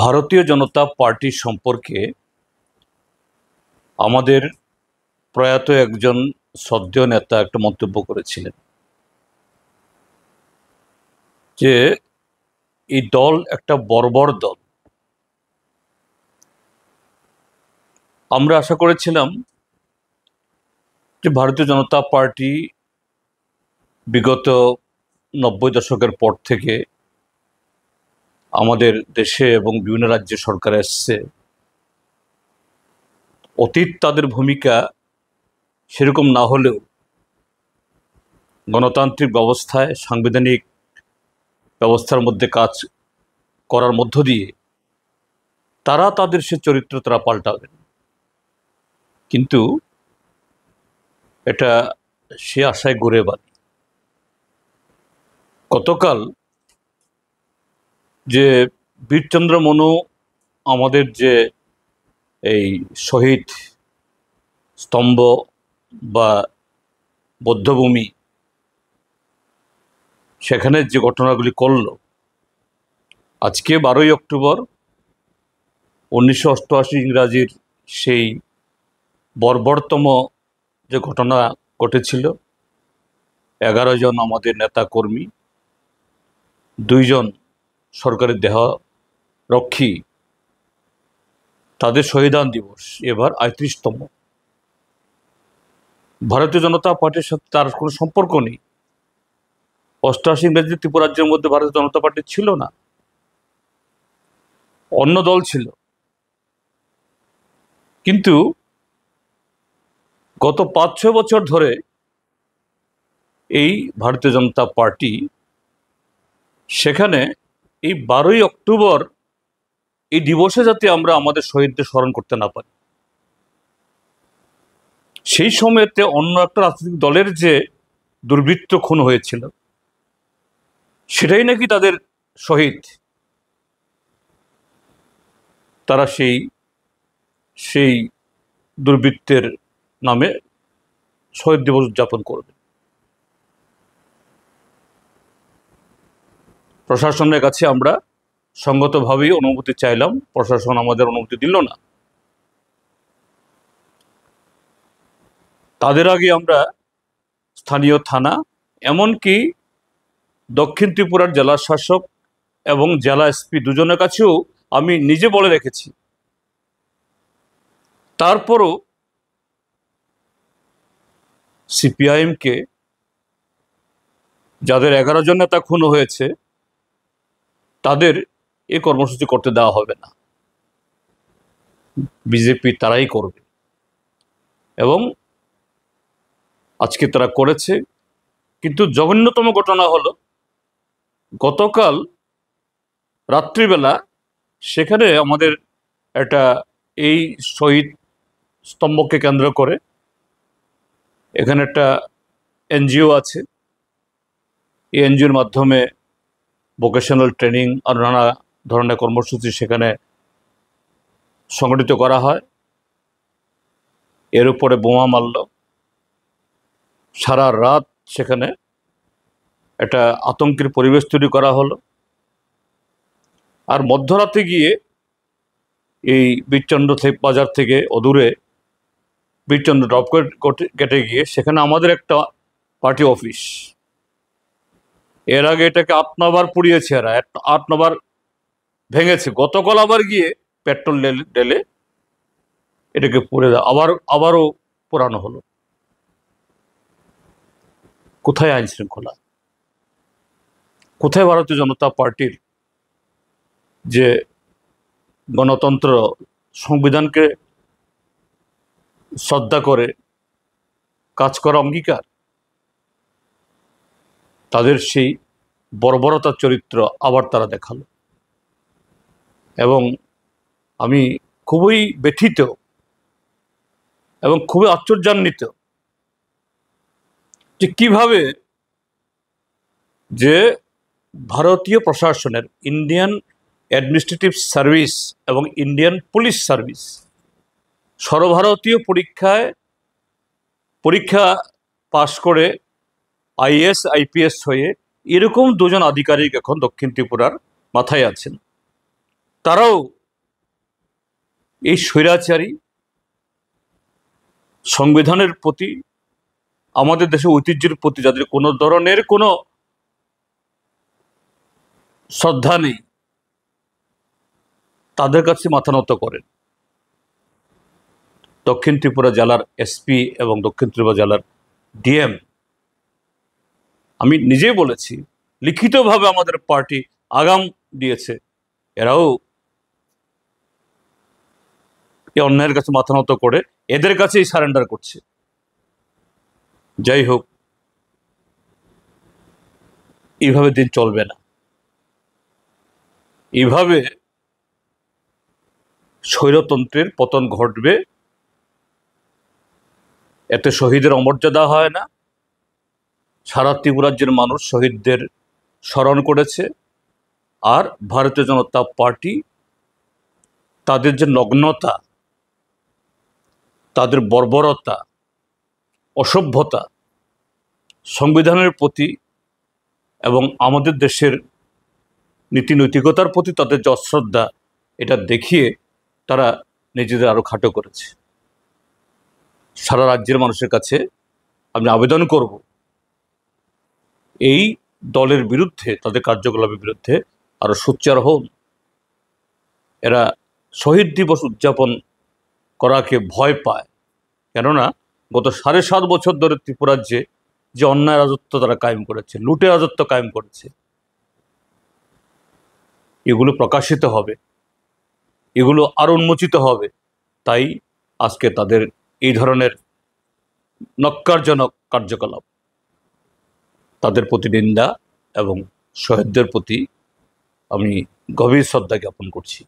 ভারতীয় জনতা পার্টি সম্পর্কে আমাদের প্রয়াত একজন শ্রদ্ধেয় নেতা একটা মন্তব্য করেছিলেন যে এই দল একটা বর্বর দল। আমরা আশা করেছিলাম যে ভারতীয় জনতা পার্টি বিগত 90 দশকের পর থেকে আমাদের দেশে এবং বিভিন্ন রাজ্যে সরকার এসছে, অতীত তাদের ভূমিকা সেরকম না হলেও গণতান্ত্রিক ব্যবস্থায় সাংবিধানিক ব্যবস্থার মধ্যে কাজ করার মধ্য দিয়ে তারা তাদের সে চরিত্র তারা পাল্টাবেন, কিন্তু এটা সে আশায় গড়ে বাঁধি। গতকাল যে বীরচন্দ্র মনু আমাদের যে এই শহীদ স্তম্ভ বা বৌদ্ধভূমি সেখানে যে ঘটনাগুলি করল, আজকে 12ই অক্টোবর 1988 ইংরাজির সেই বর্বরতম যে ঘটনা ঘটেছিল, 11 জন আমাদের নেতা কর্মী, 2 জন সরকারি দেহরক্ষী, তাদের শহীদান দিবস এবার 38তম। ভারতীয় জনতা পার্টির সাথে তার কোনো সম্পর্ক নেই। 88 ইংরেজি ত্রিপুরাজ্যের মধ্যে ভারতীয় জনতা পার্টি ছিল না, অন্য দল ছিল। কিন্তু গত 5-6 বছর ধরে এই ভারতীয় জনতা পার্টি সেখানে এই 12ই অক্টোবর এই দিবসে যাতে আমরা আমাদের শহীদদের স্মরণ করতে না পারি, সেই সময়তে অন্য একটা রাজনৈতিক দলের যে দুর্বৃত্ত খুন হয়েছিল সেটাই নাকি তাদের শহীদ, তারা সেই দুর্বৃত্তের নামে শহীদ দিবস উদযাপন করবে। প্রশাসনের কাছে আমরা সঙ্গতভাবেই অনুমতি চাইলাম, প্রশাসন আমাদের অনুমতি দিল না। তাদের আগে আমরা স্থানীয় থানা, এমনকি দক্ষিণ ত্রিপুরার জেলা শাসক এবং জেলা এসপি দুজনের কাছেও আমি নিজে বলে রেখেছি। তারপরও সিপিআইএমকে, যাদের 11 জন নেতা খুন হয়েছে, তাদের এই কর্মসূচি করতে দেওয়া হবে না, বিজেপি তারাই করবে। এবং আজকে তারা করেছে। কিন্তু জঘন্যতম ঘটনা হলো গতকাল রাত্রিবেলা সেখানে আমাদের একটা এই শহীদ স্তম্ভকে কেন্দ্র করে এখানে একটা এনজিও আছে। এই এনজিওর মাধ্যমে ভোকেশনাল ট্রেনিং আর নানা ধরনের কর্মসূচি সেখানে সংগঠিত করা হয়। এর উপরে বোমা মারল, সারা রাত সেখানে একটা আতঙ্কের পরিবেশ তৈরি করা হলো। আর মধ্যরাতে গিয়ে এই বীরচন্দ্র বাজার থেকে অদূরে বীরচন্দ্র ড্রপ কেটে গিয়ে সেখানে আমাদের একটা পার্টি অফিস, এর আগে এটাকে 8-9 বার পুড়িয়েছে, এরা 8-9 বার ভেঙেছে। গতকাল আবার গিয়ে পেট্রোল ঢেলে এটাকে পুড়ে দেওয়া, আবারও পোড়ানো হলো। কোথায় আইন শৃঙ্খলা? কোথায় ভারতীয় জনতা পার্টির যে গণতন্ত্র, সংবিধানকে শ্রদ্ধা করে কাজ করা অঙ্গীকার? তাদের সেই বর্বরতার চরিত্র আবার তারা দেখালো। এবং আমি খুবই ব্যথিত এবং খুবই আশ্চর্যান্বিত যে কিভাবে যে ভারতীয় প্রশাসনের, ইন্ডিয়ান অ্যাডমিনিস্ট্রেটিভ সার্ভিস এবং ইন্ডিয়ান পুলিশ সার্ভিস সর্বভারতীয় পরীক্ষা পাশ করে আইএস আইপিএস হয়ে এরকম 2 জন আধিকারিক এখন দক্ষিণ ত্রিপুরার মাথায় আছেন। তারাও এই স্বৈরাচারী সংবিধানের প্রতি, আমাদের দেশের ঐতিহ্যের প্রতি যাদের কোনো ধরনের কোনো শ্রদ্ধা নেই, তাদের কাছে মাথা নত করেন। দক্ষিণ ত্রিপুরা জেলার এসপি এবং দক্ষিণ ত্রিপুরা জেলার ডিএম, আমি নিজেই বলেছি, লিখিতভাবে আমাদের পার্টি আগাম দিয়েছে, এরাও এই অন্যায়ের কাছে মাথা নত করে এদের কাছেই সারেন্ডার করছে। যাই হোক, এইভাবে দিন চলবে না। এইভাবে স্বৈরতন্ত্রের পতন ঘটবে, এতে শহীদের অমর্যাদা হয় না। সারা ত্রিপুরাজ্যের মানুষ শহীদদের স্মরণ করেছে, আর ভারতীয় জনতা পার্টি তাদের যে নগ্নতা, তাদের বর্বরতা, অসভ্যতা, সংবিধানের প্রতি এবং আমাদের দেশের নীতি নৈতিকতার প্রতি তাদের যে অশ্রদ্ধা, এটা দেখিয়ে তারা নিজেদের আরো খাটো করেছে। সারা রাজ্যের মানুষের কাছে আমি আবেদন করব, এই দলের বিরুদ্ধে, তাদের কার্যকলাপের বিরুদ্ধে আরো সোচ্চার হন। এরা শহীদ দিবস উদযাপন করাকে ভয় পায়, কেননা গত 7.5 বছর ধরে ত্রিপুরাজ্যে যে অন্যায় রাজত্ব তারা কায়েম করেছে, লুটে রাজত্ব কায়েম করেছে, এগুলো প্রকাশিত হবে, এগুলো আরো উন্মোচিত হবে। তাই আজকে তাদের এই ধরনের নক্কারজনক কার্যকলাপ, তাদের প্রতি নিন্দা এবং শহীদদের প্রতি আমি গভীর শ্রদ্ধা জ্ঞাপন করছি।